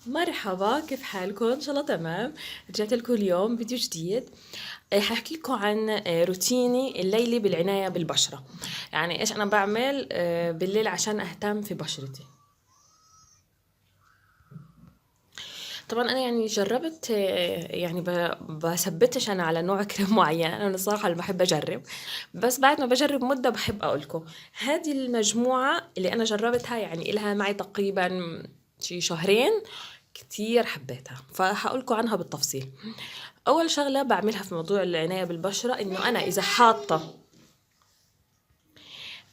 مرحبا، كيف حالكم؟ ان شاء الله تمام. رجعت لكم اليوم فيديو جديد. ححكي لكم عن روتيني الليلي بالعناية بالبشرة. يعني ايش انا بعمل بالليل عشان اهتم في بشرتي. طبعا انا يعني جربت، يعني بثبتش انا على نوع كريم معين. انا الصراحه اللي بحب اجرب، بس بعد ما بجرب مده بحب اقول لكم هذه المجموعه اللي انا جربتها، يعني إلها معي تقريبا شي شهرين. كتير حبيتها فهقول لكم عنها بالتفصيل. اول شغله بعملها في موضوع العنايه بالبشره انه انا اذا حاطه،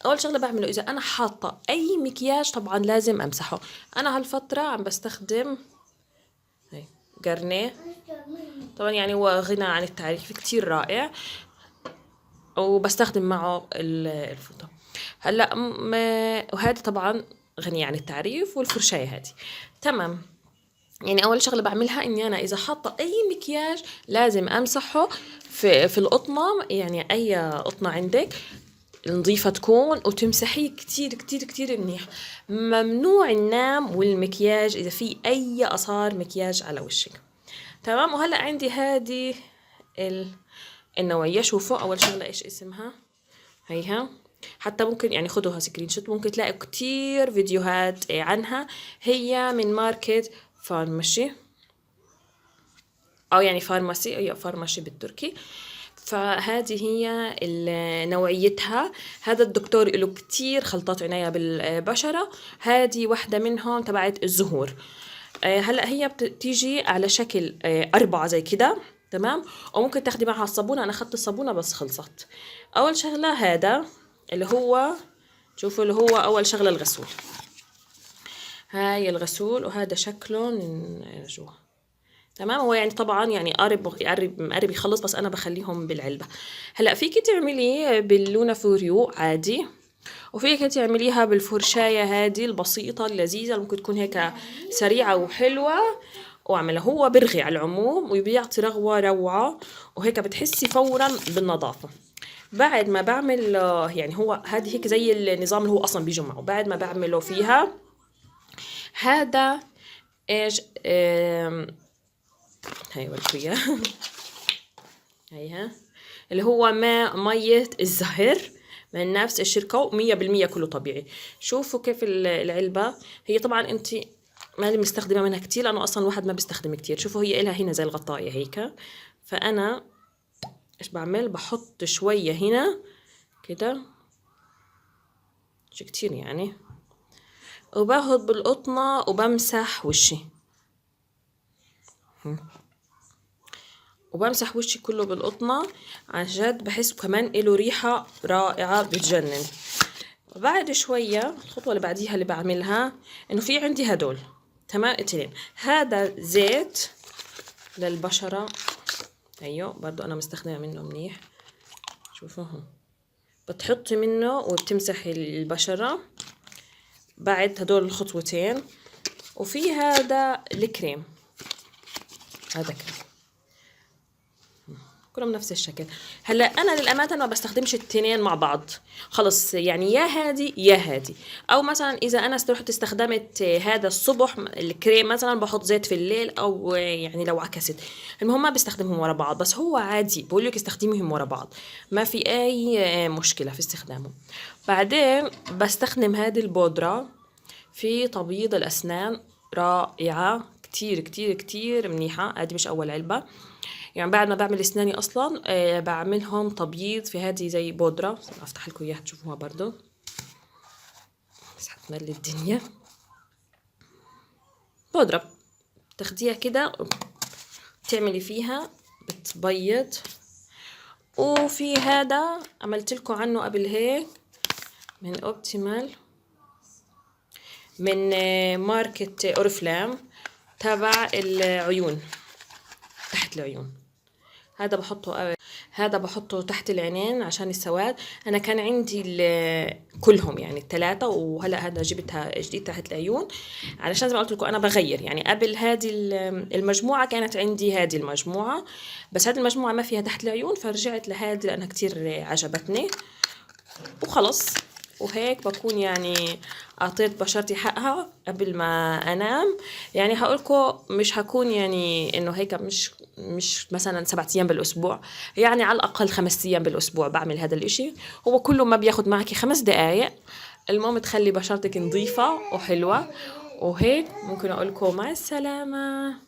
اول شغله بعمله اذا انا حاطه اي مكياج طبعا لازم امسحه. انا هالفتره عم بستخدم هي جارنيه. طبعا يعني هو غنى عن التعريف، كتير رائع، وبستخدم معه الفوطة. هلا وهذا طبعا غني عن التعريف، والفرشاية هذه تمام. يعني اول شغله بعملها اني انا اذا حاطه اي مكياج لازم امسحه في القطنه، يعني اي قطنه عندك نظيفة تكون، وتمسحيه كتير كتير كتير منيح. ممنوع النام والمكياج إذا في أي آثار مكياج على وشك. تمام. وهلأ عندي هذه النوعية. شوفوا أول شغلة إيش اسمها، هيها. حتى ممكن يعني خدوها سكرين شوت، ممكن تلاقي كتير فيديوهات عنها. هي من ماركة فارماشي، أو يعني فارماسي، هي فارماشي بالتركي. فهذه هي نوعيتها. هذا الدكتور له كتير خلطات عناية بالبشرة. هذه واحدة منهم تبعت الزهور. هلأ هي بتيجي على شكل 4 زي كده. تمام. وممكن تاخدي معها الصابونة. أنا أخدت الصابونة بس خلصت. أول شغلة هذا اللي هو، شوفوا اللي هو أول شغلة الغسول. هاي الغسول، وهذا شكله من جوا. تمام. هو يعني طبعا يعني قارب يخلص، بس انا بخليهم بالعلبه. هلا فيكي تعمليه باللونا فوريو عادي، وفيك تعمليها بالفرشاية هذه البسيطة اللذيذة اللي ممكن تكون هيك سريعة وحلوة. واعملها، هو برغي على العموم وبيعطي رغوة روعة، وهيك بتحسي فورا بالنظافة. بعد ما بعمل يعني هو هذه هيك زي النظام اللي هو اصلا بيجي معه. بعد ما بعمله فيها هذا ايش، هاي وريكويا هيها اللي هو مية الزهر من نفس الشركة، ومية بالمية كله طبيعي. شوفوا كيف العلبة. هي طبعا انت ماني مستخدمة منها كتير، لأنه أصلا الواحد ما بيستخدم كتير. شوفوا هي إلها هنا زي الغطاية هيك. فأنا إيش بعمل، بحط شوية هنا كده، مش كتير يعني، وباخد بالقطنة وبمسح وشي. وبمسح وشي كله بالقطنة عن جد. بحس كمان إله ريحة رائعة بتجنن. بعد شوية الخطوة اللي بعديها اللي بعملها إنه في عندي هدول. تمام، اتنين. هذا زيت للبشرة، أيوه برضو أنا مستخدمة منه منيح. شوفوا بتحطي منه وبتمسحي البشرة بعد هدول الخطوتين. وفي هذا الكريم، هذا كريم كلهم نفس الشكل. هلا انا للامانه ما بستخدمش التنين مع بعض، خلص يعني يا هادي يا هادي. او مثلا اذا انا رحت استخدمت هذا الصبح الكريم مثلا، بحط زيت في الليل، او يعني لو عكست. المهم ما بستخدمهم ورا بعض، بس هو عادي بقول لك استخدميهم ورا بعض، ما في اي مشكله في استخدامهم. بعدين بستخدم هذه البودره في تبييض الاسنان، رائعه كتير كتير كتير منيحه. هذه مش اول علبه، يعني بعد ما بعمل اسناني اصلا بعملهم تبييض في هذه زي بودره. افتح لكم اياها تشوفوها برضو، بس حتملي الدنيا. بودره تاخديها كده تعملي فيها بتبيض. وفي هذا عملت لكم عنه قبل هيك من اوبتيمال، من ماركة اورفلام، تبع العيون، تحت العيون. هذا بحطه، هذا بحطه تحت العينين عشان السواد. انا كان عندي كلهم يعني الثلاثه، وهلا هذا جبتها جديد تحت العيون علشان زي ما قلت لكم انا بغير. يعني قبل هذه المجموعه كانت عندي هذه المجموعه، بس هذه المجموعه ما فيها تحت العيون، فرجعت لهذه لانها كتير عجبتني. وخلص وهيك بكون يعني أعطيت بشرتي حقها قبل ما أنام. يعني هقولكم مش هكون يعني إنه هيك مش مثلا 7 أيام بالأسبوع، يعني على الأقل 5 أيام بالأسبوع بعمل هذا الإشي. هو كله ما بياخد معك 5 دقايق، المهم تخلي بشرتك نظيفة وحلوة. وهيك ممكن أقولكم مع السلامة.